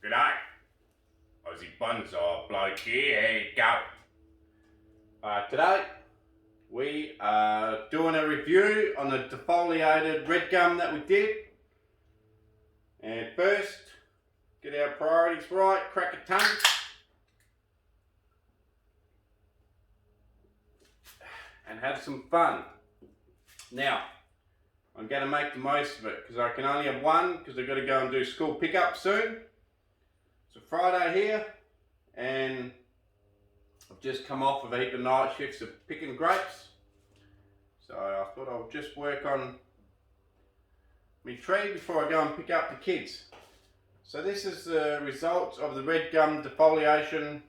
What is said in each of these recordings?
G'day, Aussie Bonsai Bloke here, here you go. Today we are doing a review on the defoliated red gum that we did. And first, get our priorities right, crack a tongue. And have some fun. Now, I'm going to make the most of it because I can only have one because I've got to go and do school pickup soon. It's a Friday here and I've just come off of a heap of night shifts of picking grapes. So I thought I'll just work on my tree before I go and pick up the kids. So this is the results of the red gum defoliation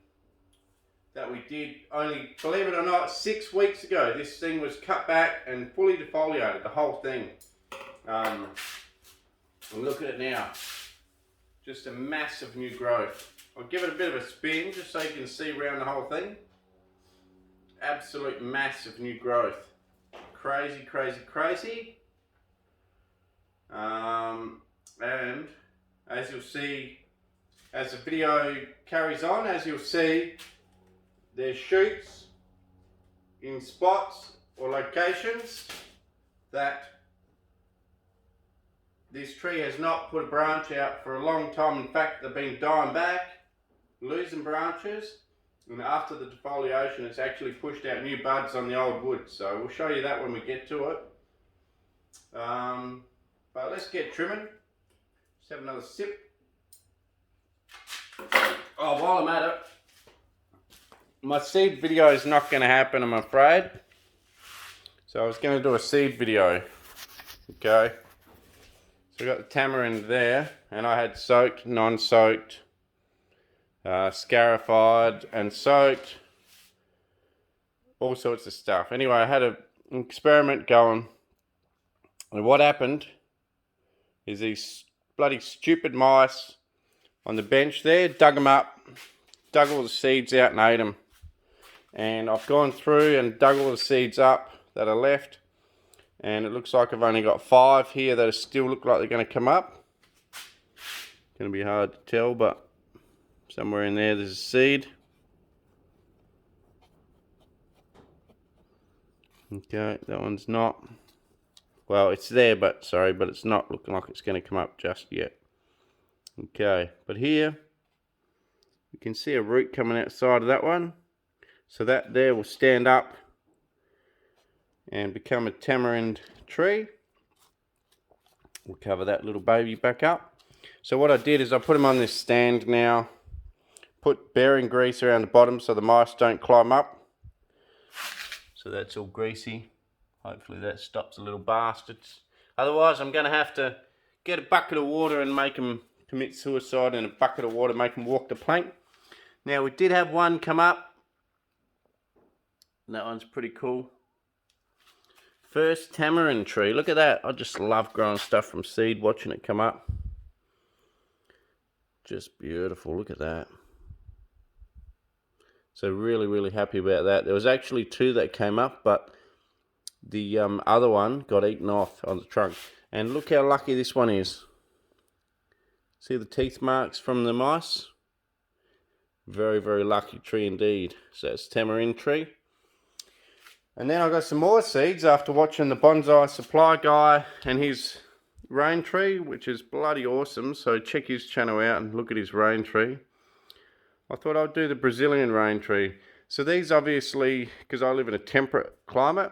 that we did only, believe it or not, 6 weeks ago. This thing was cut back and fully defoliated, the whole thing. And look at it now. Just a massive new growth. I'll give it a bit of a spin just so you can see around the whole thing. Absolute massive new growth. Crazy, crazy, crazy. And as you'll see, as the video carries on, as you'll see, there's shoots in spots or locations that this tree has not put a branch out for a long time. In fact, they've been dying back, losing branches, and after the defoliation it's actually pushed out new buds on the old wood. So we'll show you that when we get to it. But let's get trimming. Just have another sip. Oh, while I'm at it, my seed video is not going to happen, I'm afraid. So I was going to do a seed video. Okay. So I got the tamarind there, and I had soaked, non-soaked, scarified and soaked, all sorts of stuff. Anyway, I had an experiment going, and what happened is these bloody stupid mice on the bench there dug them up, dug all the seeds out and ate them. And I've gone through and dug all the seeds up that are left, and it looks like I've only got 5 here that still look like they're going to come up. Going to be hard to tell, but somewhere in there there's a seed. Okay, that one's not. Well, it's there, but sorry, but it's not looking like it's going to come up just yet. Okay, but here you can see a root coming outside of that one. So that there will stand up and become a tamarind tree. We'll cover that little baby back up. So what I did is I put him on this stand now, put bearing grease around the bottom so the mice don't climb up. So that's all greasy. Hopefully that stops the little bastards. Otherwise I'm going to have to get a bucket of water and make them commit suicide in a bucket of water, make them walk the plank. Now we did have one come up. That one's pretty cool. First tamarind tree. Look at that. I just love growing stuff from seed, watching it come up. Just beautiful. Look at that. So really, really happy about that. There was actually 2 that came up, but the other one got eaten off on the trunk. And look how lucky this one is. See the teeth marks from the mice? Very, very lucky tree indeed. So it's tamarind tree. And then I got some more seeds after watching the bonsai supply guy and his rain tree, which is bloody awesome. So check his channel out and look at his rain tree. I thought I'd do the Brazilian rain tree. So these obviously, because I live in a temperate climate,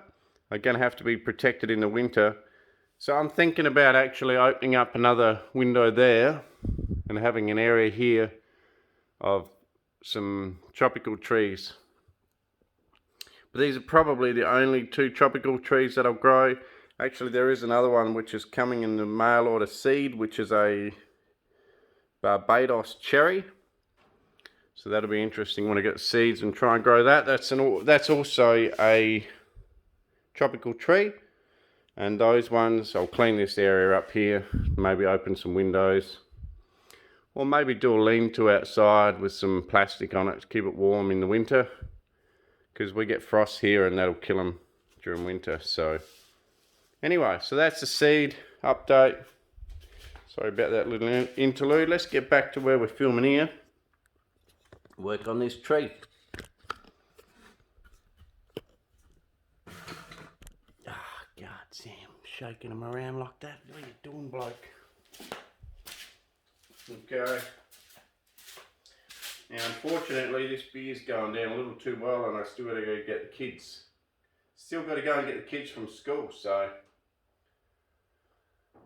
are going to have to be protected in the winter. So I'm thinking about actually opening up another window there and having an area here of some tropical trees. These are probably the only 2 tropical trees that I'll grow. Actually, there is another one which is coming in the mail order seed, which is a Barbados cherry. So that'll be interesting when I get seeds and try and grow that. That's also a tropical tree. And those ones, I'll clean this area up here, maybe open some windows. Or maybe do a lean-to outside with some plastic on it to keep it warm in the winter. Because we get frost here and that'll kill them during winter. So anyway, so that's the seed update. Sorry about that little interlude. Let's get back to where we're filming here. Work on this tree. Ah, God, Sam, shaking them around like that. What are you doing, bloke? Okay. Now, unfortunately, this beer's going down a little too well, and I still got to go get the kids. Still got to go and get the kids from school, so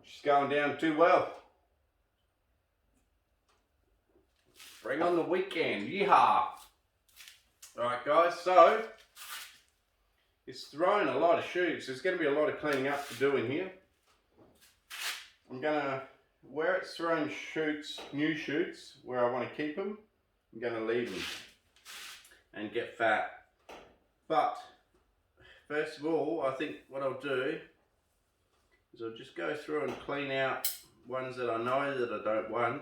she's going down too well. Bring on the weekend, yeehaw! Alright guys, so it's thrown a lot of shoots. There's going to be a lot of cleaning up to do in here. I'm going to, where it's thrown shoots, new shoots, where I want to keep them, I'm going to leave them and get fat. But first of all, I think what I'll do is I'll just go through and clean out ones that I know that I don't want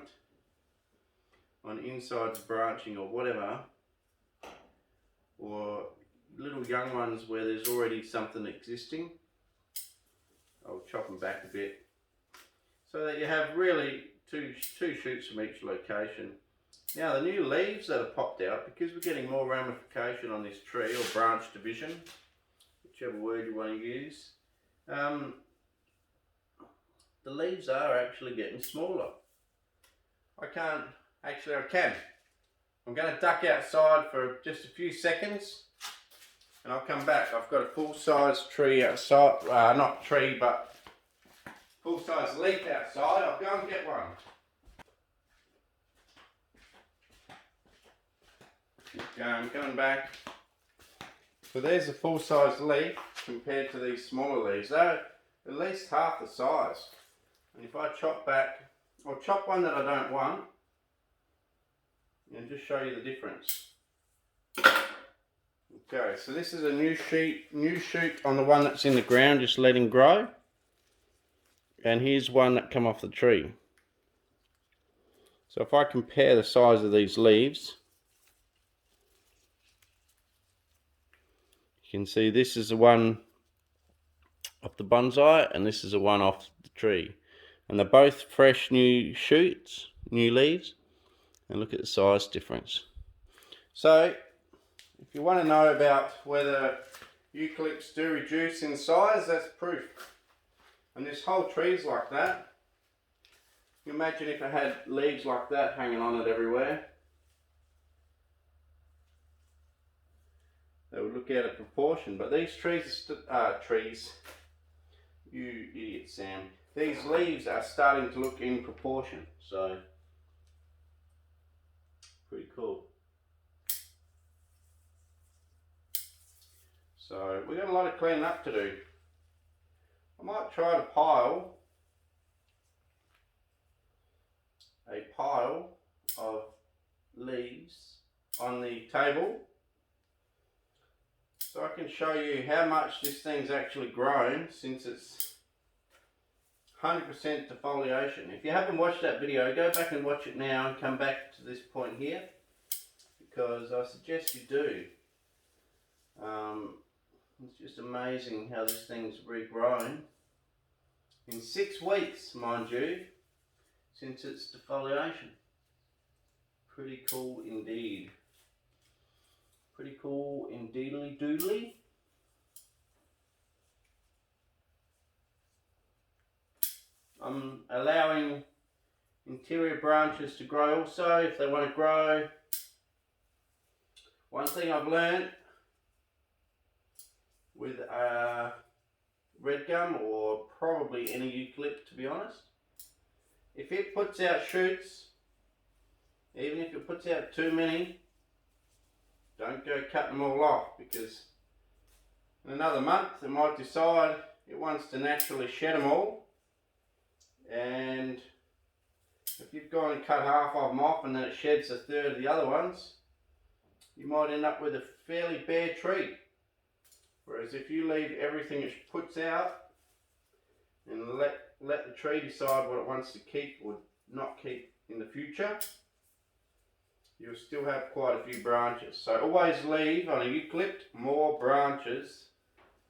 on insides branching or whatever, or little young ones where there's already something existing. I'll chop them back a bit so that you have really two shoots from each location. Now the new leaves that have popped out, because we're getting more ramification on this tree, or branch division, whichever word you want to use, the leaves are actually getting smaller. I can. I'm going to duck outside for just a few seconds and I'll come back. I've got a full-size tree outside, not tree, but full-size leaf outside. I'll go and get one. Okay, I'm coming back. So there's a full-size leaf compared to these smaller leaves. They're at least half the size. And if I chop back, I'll chop one that I don't want and just show you the difference. Okay, so this is a new shoot on the one that's in the ground, just letting grow. And here's one that come off the tree. So if I compare the size of these leaves, you can see this is the one off the bonsai and this is the one off the tree. And they're both fresh new shoots, new leaves. And look at the size difference. So, if you want to know about whether eucalypts do reduce in size, that's proof. And this whole tree is like that. You imagine if it had leaves like that hanging on it everywhere. They would look out of proportion. But these trees are you idiot Sam. These leaves are starting to look in proportion. So, pretty cool. So we've got a lot of cleaning up to do. I might try to pile a pile of leaves on the table so I can show you how much this thing's actually grown since it's 100% defoliation. If you haven't watched that video, go back and watch it now and come back to this point here, because I suggest you do. It's just amazing how this thing's regrown in 6 weeks, mind you, since its defoliation. Pretty cool indeed. Pretty cool indeedly doodly. I'm allowing interior branches to grow also if they want to grow. One thing I've learned with red gum, or probably any eucalypt to be honest, if it puts out shoots, even if it puts out too many, don't go cutting them all off, because in another month it might decide it wants to naturally shed them all. And if you've gone and cut half of them off and then it sheds a third of the other ones, you might end up with a fairly bare tree. Whereas if you leave everything it puts out and let the tree decide what it wants to keep or not keep in the future, you'll still have quite a few branches. So always leave on a eucalypt more branches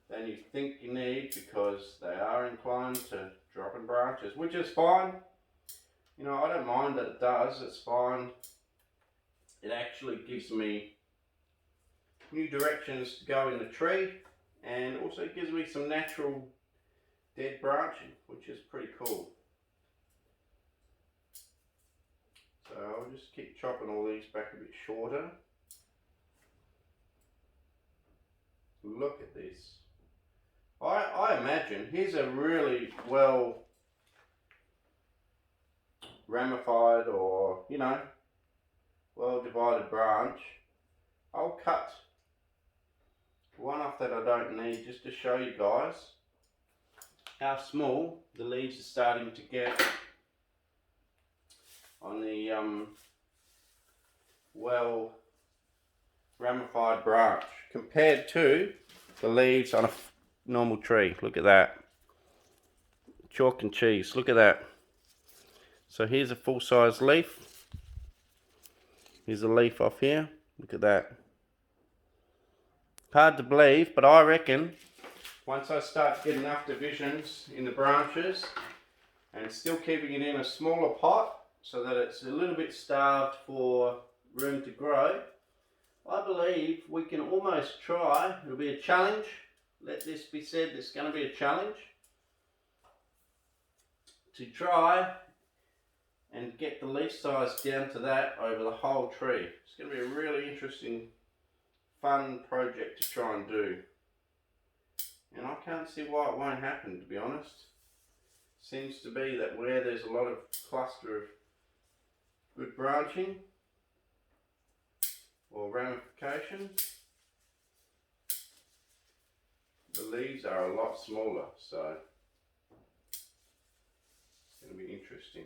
than you think you need, because they are inclined to drop in branches, which is fine. You know, I don't mind that it does, it's fine. It actually gives me new directions to go in the tree, and also gives me some natural dead branching, which is pretty cool. So I'll just keep chopping all these back a bit shorter. Look at this. I imagine, here's a really well ramified, or, you know, well divided branch. I'll cut one off that I don't need, just to show you guys how small the leaves are starting to get on the well ramified branch compared to the leaves on a normal tree. Look at that. Chalk and cheese, look at that. So here's a full-size leaf. Here's a leaf off here. Look at that. Hard to believe, but I reckon once I start getting enough divisions in the branches and still keeping it in a smaller pot so that it's a little bit starved for room to grow, I believe we can almost try, it'll be a challenge, let this be said, it's going to be a challenge, to try and get the leaf size down to that over the whole tree. It's going to be a really interesting, fun project to try and do. And I can't see why it won't happen, to be honest. Seems to be that where there's a lot of cluster of good branching or ramification, the leaves are a lot smaller, so it's going to be interesting.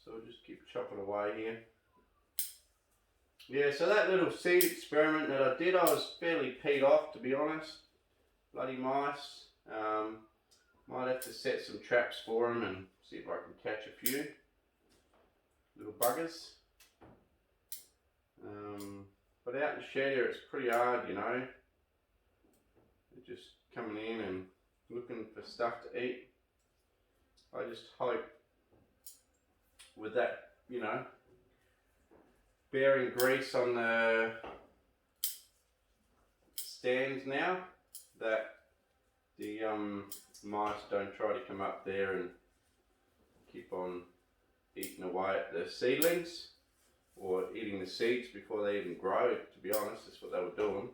So we'll just keep chopping away here. Yeah, so that little seed experiment that I did, I was fairly peed off, to be honest. Bloody mice. Might have to set some traps for them and see if I can catch a few little buggers. But out in the shed here, it's pretty hard, you know. They're just coming in and looking for stuff to eat. I just hope with that, you know, bearing grease on the stands now, that the mice don't try to come up there and keep on eating away at the seedlings or eating the seeds before they even grow. To be honest, that's what they were doing.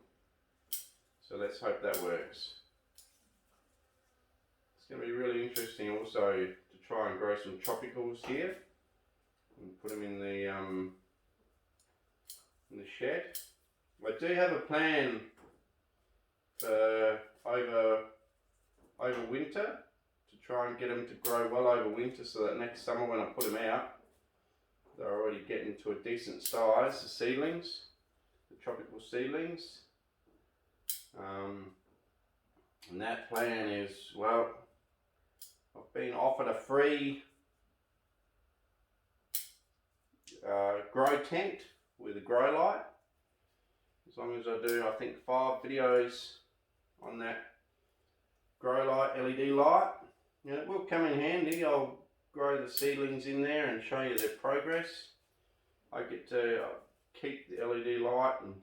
So let's hope that works. It's going to be really interesting also to try and grow some tropicals here and put them in the shed. I do have a plan for over winter to try and get them to grow well over winter, so that next summer when I put them out, they're already getting to a decent size, the seedlings, the tropical seedlings. And that plan is, well, I've been offered a free grow tent with a grow light, as long as I do, I think, 5 videos on that grow light, LED light. And it will come in handy. I'll grow the seedlings in there and show you their progress. I get to keep the LED light and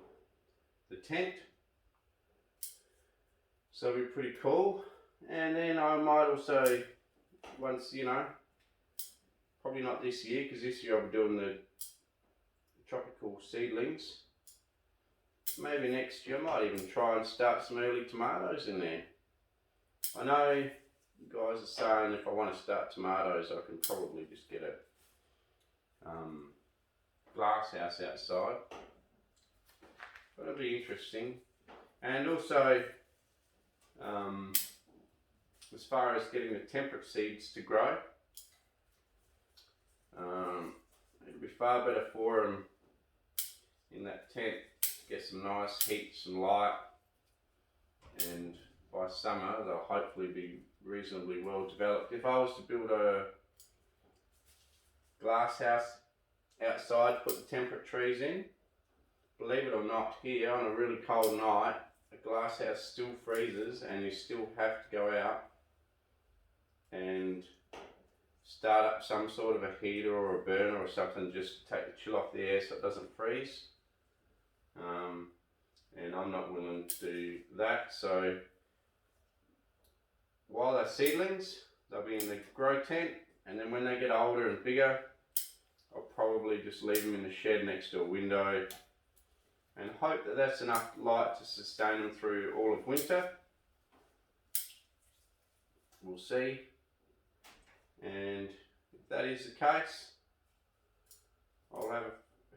the tent, so it'll be pretty cool. And then I might also, once, you know, probably not this year, because this year I'll be doing the tropical seedlings. Maybe next year I might even try and start some early tomatoes in there. I know you guys are saying if I want to start tomatoes, I can probably just get a glass house outside. But it'll be interesting. And also, as far as getting the temperate seeds to grow, it'll be far better for them in that tent to get some nice heat, some light, and by summer they'll hopefully be reasonably well developed. If I was to build a glass house outside, put the temperate trees in, believe it or not, here on a really cold night, a glass house still freezes and you still have to go out and start up some sort of a heater or a burner or something just to take the chill off the air so it doesn't freeze. And I'm not willing to do that, so while they're seedlings, they'll be in the grow tent, and then when they get older and bigger, I'll probably just leave them in the shed next to a window and hope that that's enough light to sustain them through all of winter. We'll see. And if that is the case, I'll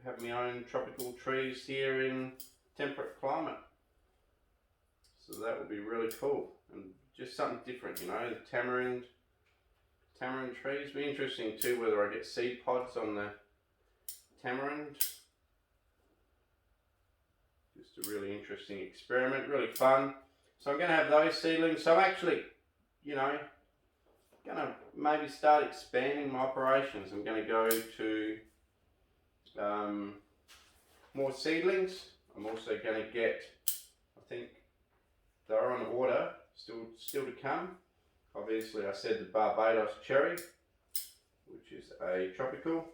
have my own tropical trees here in temperate climate. So that will be really cool and just something different, you know. The tamarind trees be interesting too, whether I get seed pods on the tamarind. Just a really interesting experiment, really fun. So I'm going to have those seedlings. So I'm actually, you know, going to maybe start expanding my operations. I'm going to go to more seedlings. I'm also going to get, I think they're on order, still to come. Obviously I said the Barbados cherry, which is a tropical.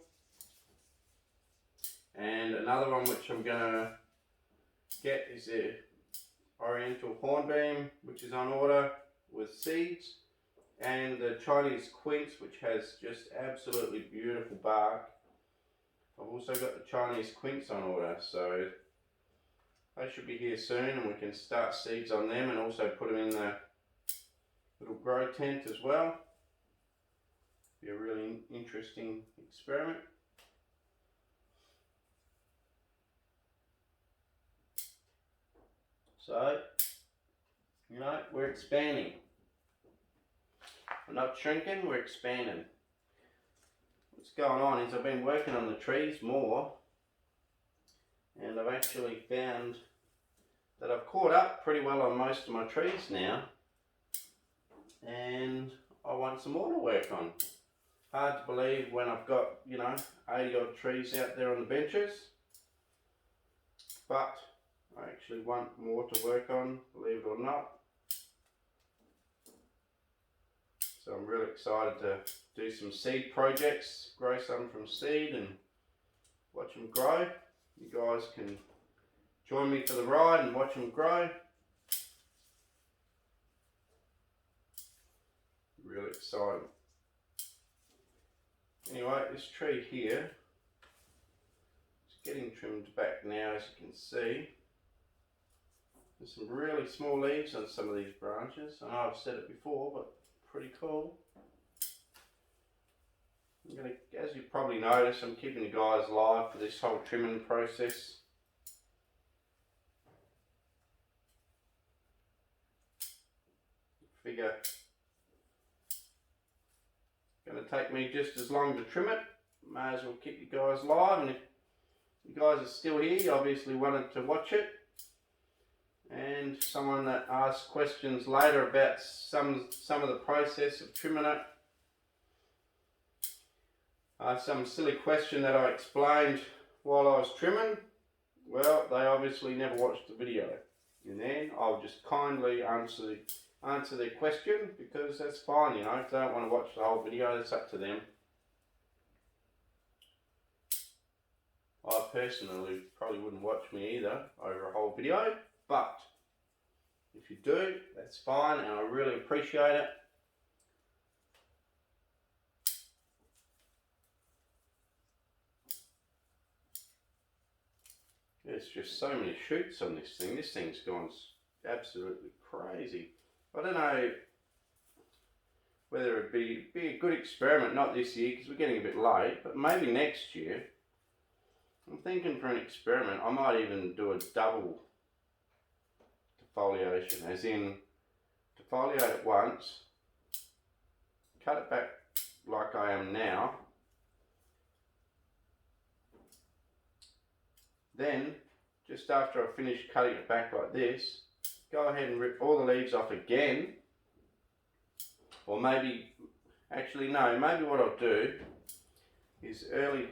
And another one which I'm going to get is the Oriental hornbeam, which is on order with seeds. And the Chinese quince, which has just absolutely beautiful bark. I've also got the Chinese quince on order, so they should be here soon and we can start seeds on them and also put them in the little grow tent as well. Be a really interesting experiment. So, you know, we're expanding. We're not shrinking, we're expanding. What's going on is I've been working on the trees more, and I've actually found that I've caught up pretty well on most of my trees now, and I want some more to work on. Hard to believe when I've got, you know, 80 odd trees out there on the benches, but I actually want more to work on, believe it or not. So I'm really excited to do some seed projects, grow some from seed and watch them grow. You guys can join me for the ride and watch them grow. Really exciting. Anyway, this tree here is getting trimmed back now, as you can see. There's some really small leaves on some of these branches. I know I've said it before, but pretty cool. I'm gonna, as you probably noticed, I'm keeping you guys live for this whole trimming process. Figure it's gonna take me just as long to trim it. May as well keep you guys live, and if you guys are still here, you obviously wanted to watch it. And someone that asked questions later about some of the process of trimming it. Some silly question that I explained while I was trimming. Well, they obviously never watched the video. And then I'll just kindly answer their question, because that's fine, you know. If they don't want to watch the whole video, that's up to them. I personally probably wouldn't watch me either over a whole video. But if you do, that's fine, and I really appreciate it. There's just so many shoots on this thing. This thing's gone absolutely crazy. I don't know whether it'd be a good experiment, not this year because we're getting a bit late, but maybe next year. I'm thinking for an experiment, I might even do a double defoliation, as in defoliate it once, cut it back like I am now, then just after I finish cutting it back like this, go ahead and rip all the leaves off again. Or maybe, actually no, maybe what I'll do is early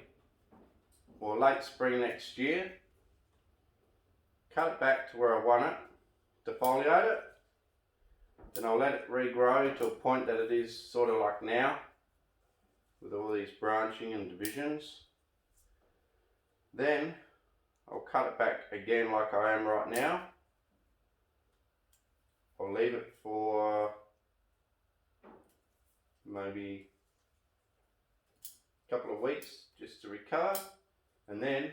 or late spring next year, cut it back to where I want it, defoliate it, then I'll let it regrow to a point that it is sort of like now, with all these branching and divisions. Then I'll cut it back again like I am right now. I'll leave it for maybe a couple of weeks just to recover, and then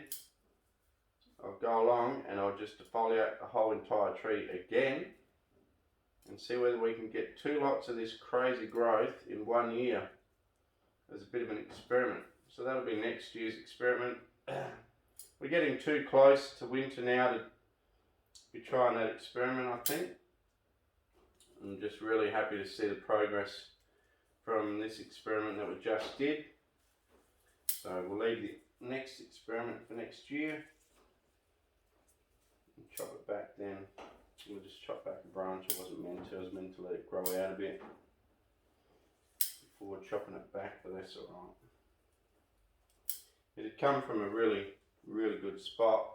I'll go along and I'll just defoliate the whole entire tree again and see whether we can get 2 lots of this crazy growth in 1 year as a bit of an experiment. So that'll be next year's experiment. We're getting too close to winter now to be trying that experiment, I think. I'm just really happy to see the progress from this experiment that we just did. So we'll leave the next experiment for next year. And chop it back then. We'll just chop back a branch. I wasn't meant to. I was meant to let it grow out a bit before chopping it back, but that's alright. It had come from a really good spot,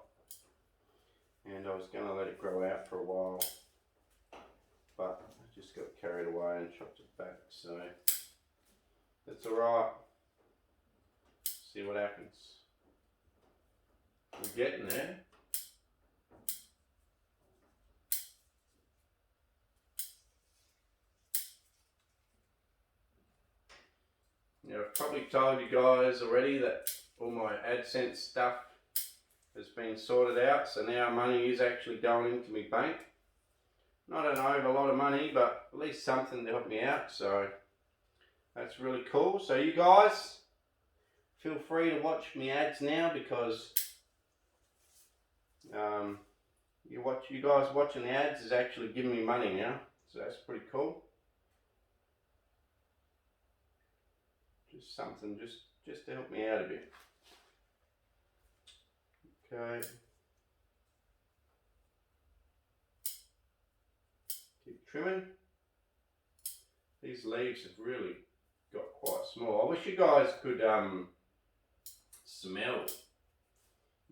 and I was going to let it grow out for a while, but I just got carried away and chopped it back, so that's alright. See what happens. We're getting there. Now, I've probably told you guys already that all my AdSense stuff has been sorted out, so now money is actually going into my bank. I don't have a lot of money, but at least something to help me out, so that's really cool. So you guys, feel free to watch me ads now, because you guys watching the ads is actually giving me money now, so that's pretty cool. Just something just to help me out a bit. Okay. Keep trimming. These leaves have really got quite small. I wish you guys could smell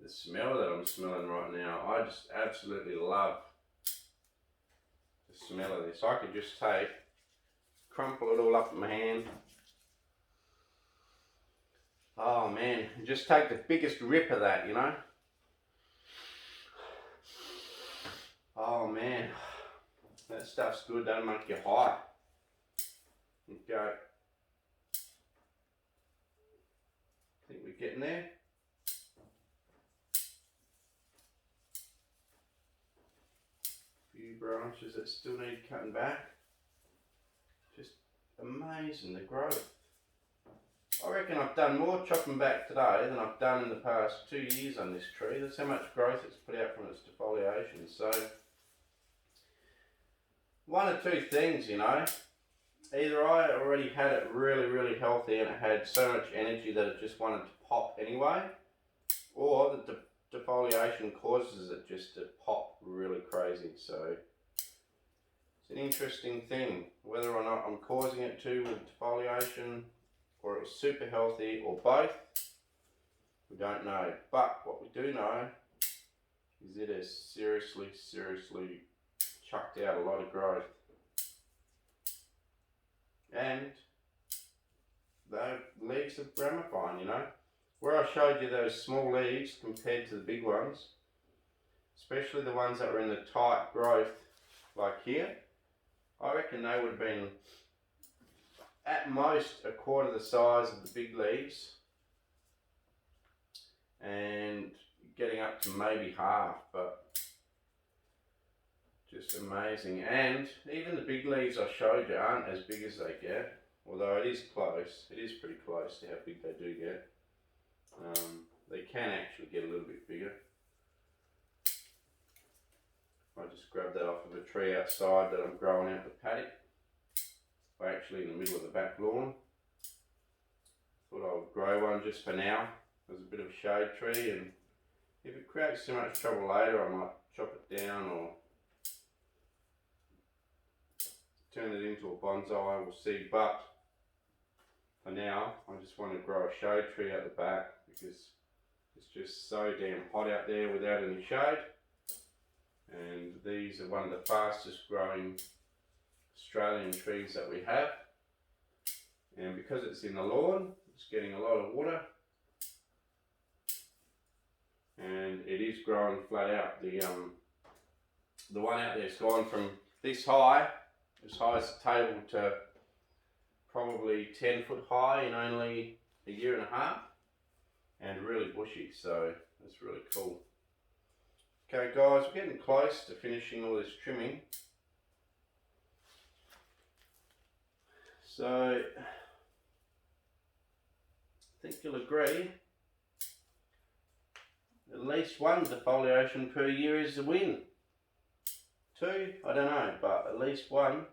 the smell that I'm smelling right now. I just absolutely love the smell of this. I could just crumple it all up in my hand. Oh man, just take the biggest rip of that, you know. Oh man, that stuff's good, that'll make you high. Okay. I think we're getting there. A few branches that still need cutting back. Just amazing, the growth. I reckon I've done more chopping back today than I've done in the past 2 years on this tree. That's how much growth it's put out from its defoliation. So, one or two things, you know. Either I already had it really healthy and it had so much energy that it just wanted to pop anyway, or the defoliation causes it just to pop really crazy. So, it's an interesting thing, whether or not I'm causing it to with defoliation, or it was super healthy, or both, we don't know. But what we do know is it has seriously chucked out a lot of growth. And the leaves are ramifying, you know. Where I showed you those small leaves compared to the big ones, especially the ones that were in the tight growth like here, I reckon they would have been at most a quarter the size of the big leaves, and getting up to maybe half, but just amazing. And even the big leaves I showed you aren't as big as they get, although it is close. It is pretty close to how big they do get. They can actually get a little bit bigger. I just grabbed that off of a tree outside that I'm growing out the paddock. We're actually in the middle of the back lawn. Thought I would grow one just for now as a bit of a shade tree, and if it creates too much trouble later, I might chop it down or turn it into a bonsai, we'll see. But for now, I just want to grow a shade tree out the back because it's just so damn hot out there without any shade. And these are one of the fastest growing Australian trees that we have, and because it's in the lawn, It's getting a lot of water, and it is growing flat out. The one out there's gone from this high, as high as the table, to probably 10 foot high in only a year and a half, and really bushy, so that's really cool. Okay guys, we're getting close to finishing all this trimming. So I think you'll agree, at least one defoliation per year is a win. Two, I don't know, but at least one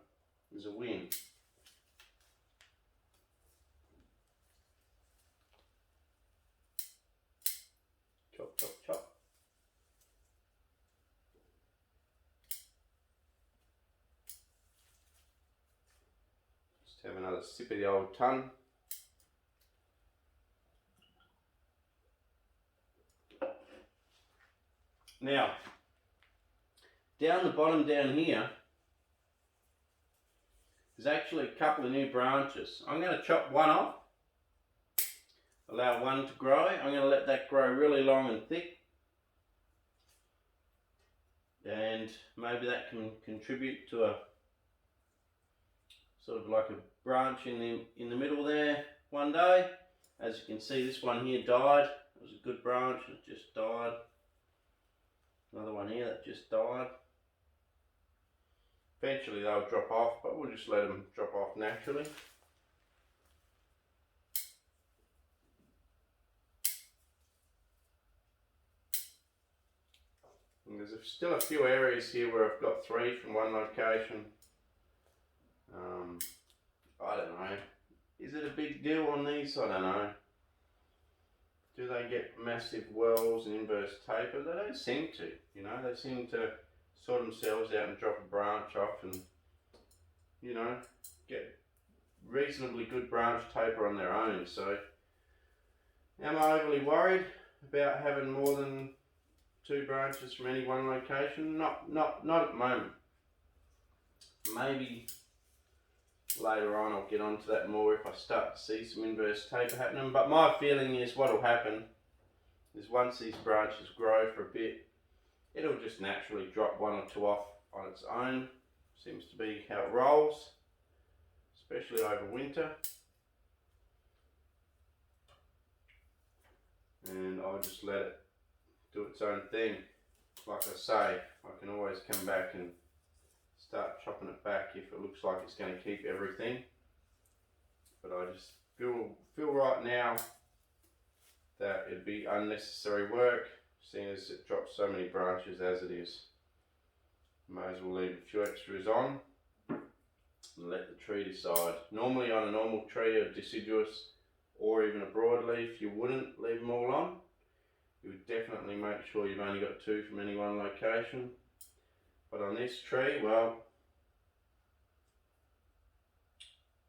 is a win. Chop, chop, chop. Just have another sip of the old ton. Now, down the bottom down here, there's actually a couple of new branches. I'm going to chop one off, allow one to grow. I'm going to let that grow really long and thick, and maybe that can contribute to a sort of like a branch in the middle there one day. As you can see, this one here died. It was a good branch, it just died. Another one here that just died. Eventually they'll drop off, but we'll just let them drop off naturally. And there's still a few areas here where I've got 3 from one location. I don't know. Is it a big deal on these? I don't know. Do they get massive wells and inverse taper? They don't seem to, you know. They seem to sort themselves out and drop a branch off and, you know, get reasonably good branch taper on their own. So, am I overly worried about having more than 2 branches from any one location? Not at the moment. Maybe later on I'll get onto that more if I start to see some inverse taper happening. But my feeling is what will happen is once these branches grow for a bit, it'll just naturally drop 1 or 2 off on its own. Seems to be how it rolls, especially over winter. And I'll just let it do its own thing. Like I say, I can always come back and start chopping it back if it looks like it's going to keep everything. But I just feel right now that it'd be unnecessary work, seeing as it drops so many branches as it is. May as well leave a few extras on and let the tree decide. Normally on a normal tree, a deciduous or even a broadleaf, you wouldn't leave them all on. You would definitely make sure you've only got 2 from any one location. But on this tree, well,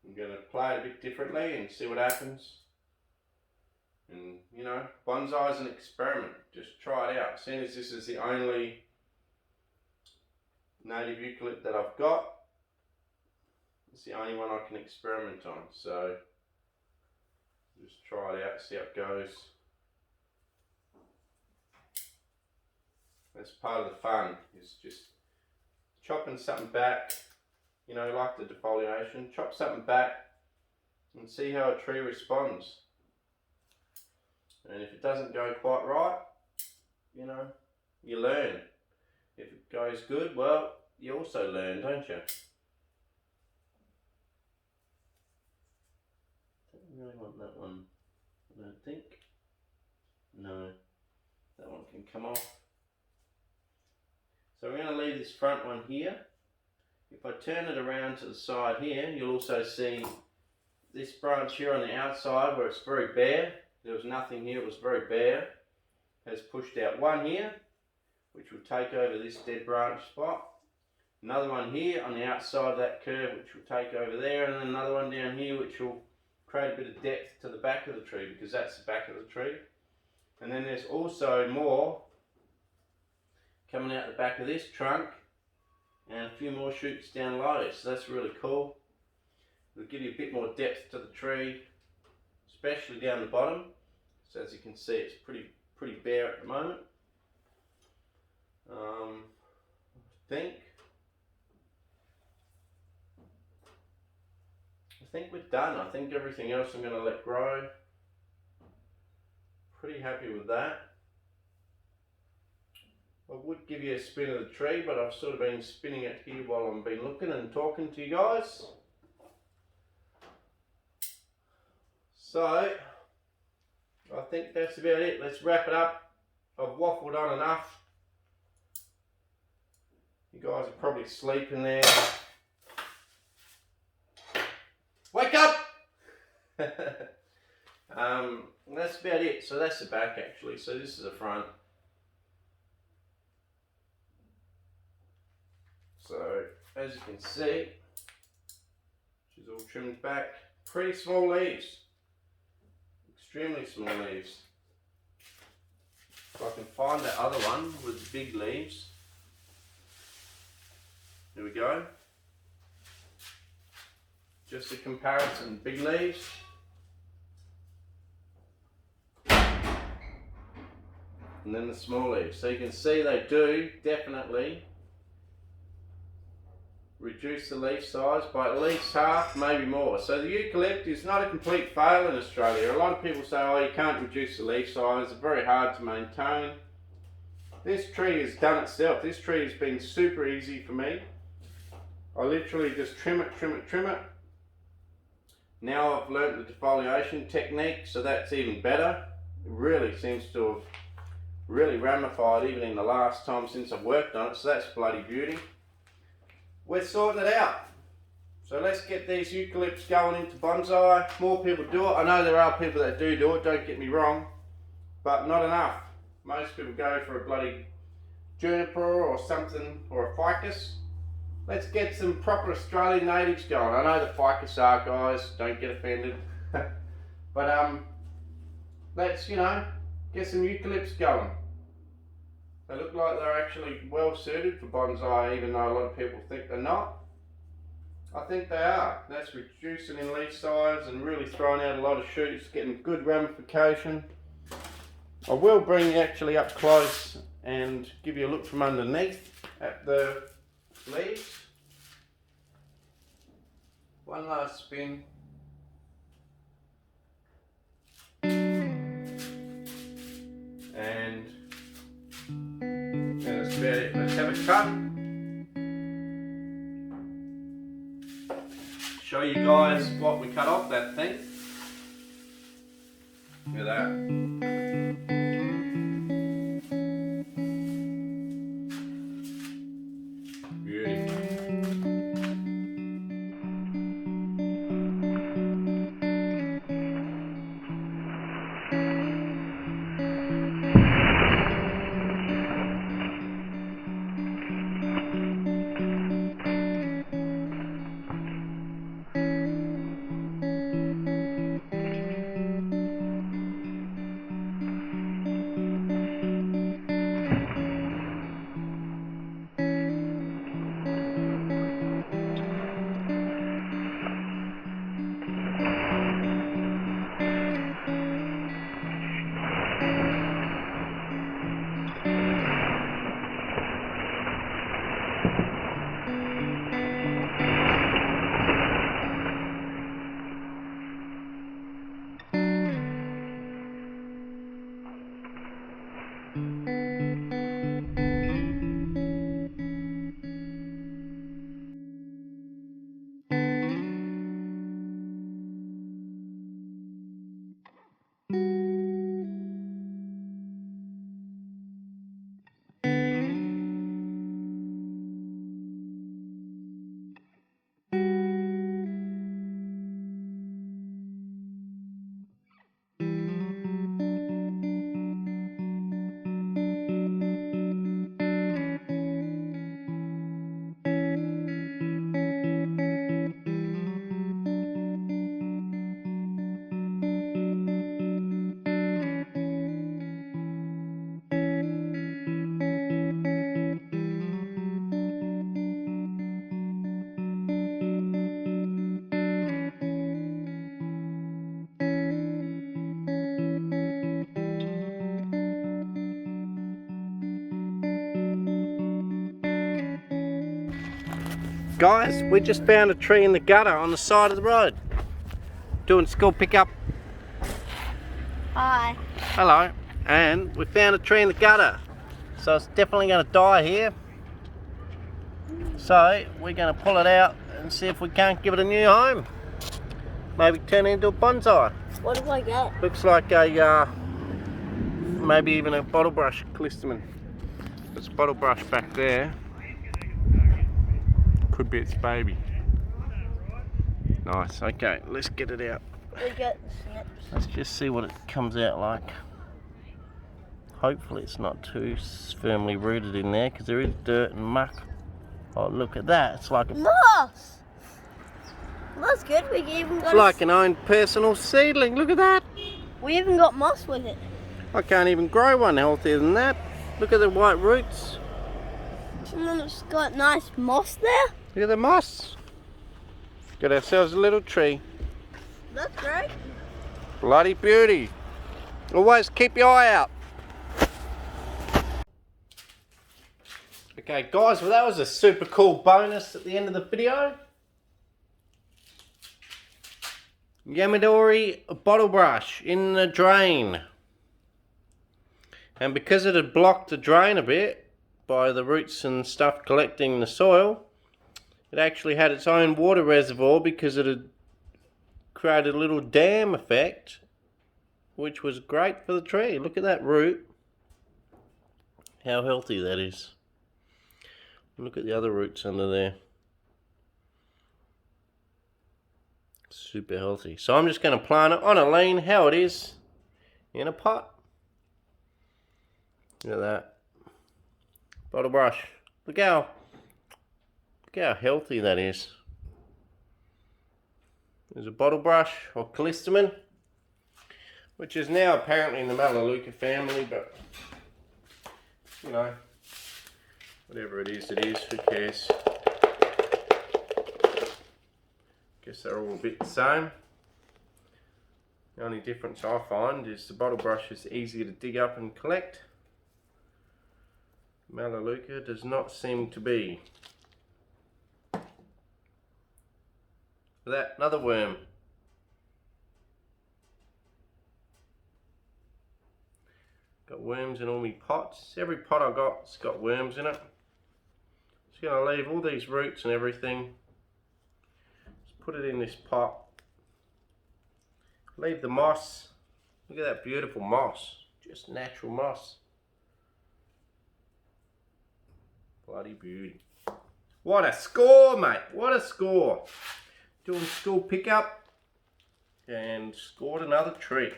I'm going to play it a bit differently and see what happens. And, you know, bonsai is an experiment. Just try it out. Seeing as this is the only native eucalypt that I've got, it's the only one I can experiment on. So, just try it out, see how it goes. That's part of the fun, is just chopping something back, you know, like the defoliation. Chop something back and see how a tree responds. And if it doesn't go quite right, you know, you learn. If it goes good, well, you also learn, don't you? Don't really want that one, I don't think. No, that one can come off. So we're going to leave this front one here. If I turn it around to the side here, you'll also see this branch here on the outside where it's very bare. There was nothing here, it was very bare. Has pushed out one here, which will take over this dead branch spot. Another one here on the outside of that curve, which will take over there, and then another one down here, which will create a bit of depth to the back of the tree, because that's the back of the tree. And then there's also more coming out the back of this trunk, and a few more shoots down low, so that's really cool. It'll give you a bit more depth to the tree, especially down the bottom. So as you can see, it's pretty bare at the moment. I think we're done. I think everything else I'm going to let grow. Pretty happy with that. I would give you a spin of the tree, but I've sort of been spinning it here while I've been looking and talking to you guys. So, I think that's about it. Let's wrap it up. I've waffled on enough. You guys are probably sleeping there. Wake up! That's about it. So that's the back actually. So this is the front. So as you can see, she's all trimmed back. Pretty small leaves. Extremely small leaves. If I can find that other one with the big leaves. There we go. Just a comparison, big leaves. And then the small leaves. So you can see they do definitely reduce the leaf size by at least half, maybe more. So the eucalyptus is not a complete fail in Australia. A lot of people say, oh, you can't reduce the leaf size, it's very hard to maintain. This tree has done itself. This tree has been super easy for me. I literally just trim it. Now I've learnt the defoliation technique, so that's even better. It really seems to have really ramified even in the last time since I've worked on it, so that's bloody beauty. We're sorting it out. So let's get these eucalypts going into bonsai. More people do it. I know there are people that do it, don't get me wrong, but not enough. Most people go for a bloody juniper or something, or a ficus. Let's get some proper Australian natives going. I know the ficus are, guys, don't get offended. But let's, you know, get some eucalypts going. They look like they're actually well suited for bonsai, even though a lot of people think they're not. I think they are. That's reducing in leaf size and really throwing out a lot of shoots, getting good ramification. I will bring you actually up close and give you a look from underneath at the leaves. One last spin. And that's about it. Let's have a cut. Show you guys what we cut off that thing. Look at that. Guys, we just found a tree in the gutter on the side of the road. Doing school pickup. Hi. Hello. And we found a tree in the gutter. So it's definitely going to die here. So we're going to pull it out and see if we can't give it a new home. Maybe turn it into a bonsai. What do I get? Looks like a, maybe even a bottle brush callistamen. There's a bottle brush back there. Could be its baby. Nice, okay, let's get it out. We get snips. Let's just see what it comes out like. Hopefully it's not too firmly rooted in there because there is dirt and muck. Oh, look at that, it's like a... Moss! That's good, we even got It's like an own personal seedling, look at that. We even got moss with it. I can't even grow one healthier than that. Look at the white roots. And then it's got nice moss there. Look at the moss. Got ourselves a little tree. That's great. Bloody beauty. Always keep your eye out. Okay guys, well that was a super cool bonus at the end of the video. Yamadori bottle brush in the drain. And because it had blocked the drain a bit by the roots and stuff collecting the soil, it actually had its own water reservoir because it had created a little dam effect, which was great for the tree. Look at that root. How healthy that is. Look at the other roots under there. Super healthy. So I'm just going to plant it on a lean, how it is, in a pot. Look at that. Bottle brush. Look how healthy that is. There's a bottle brush or callistamen, which is now apparently in the Melaleuca family, but you know, whatever it is, who cares? Guess they're all a bit the same. The only difference I find is the bottle brush is easier to dig up and collect. Melaleuca does not seem to be. That, another worm. Got worms in all my pots. Every pot I got's got worms in it. Just gonna leave all these roots and everything. Just put it in this pot. Leave the moss. Look at that beautiful moss. Just natural moss. Bloody beauty. What a score, mate. What a score. Doing school pickup and scored another tree.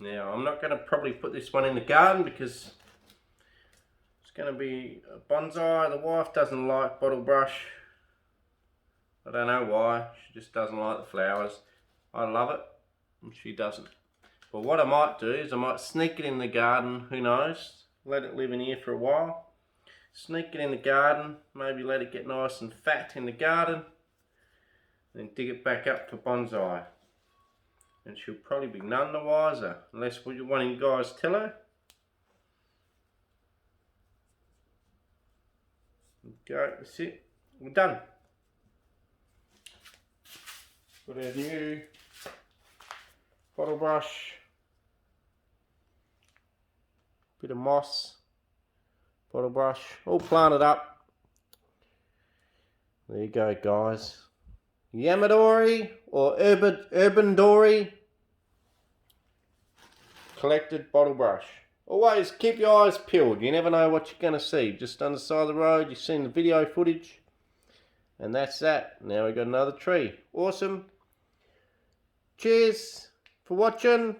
Now I'm not going to probably put this one in the garden because it's going to be a bonsai. The wife doesn't like bottle brush. I don't know why. She just doesn't like the flowers. I love it and she doesn't. But what I might do is I might sneak it in the garden, who knows. Let it live in here for a while. Sneak it in the garden, maybe let it get nice and fat in the garden, then dig it back up for bonsai. And she'll probably be none the wiser, unless one of you guys tell her. Okay, that's it. We're done. Got our new bottle brush, bit of moss. Bottle brush, all planted up. There you go, guys. Yamadori or urban dory collected bottle brush. Always keep your eyes peeled. You never know what you're going to see. Just on the side of the road, you've seen the video footage. And that's that. Now we've got another tree. Awesome. Cheers for watching.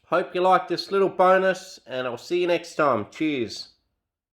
Hope you like this little bonus, and I'll see you next time. Cheers.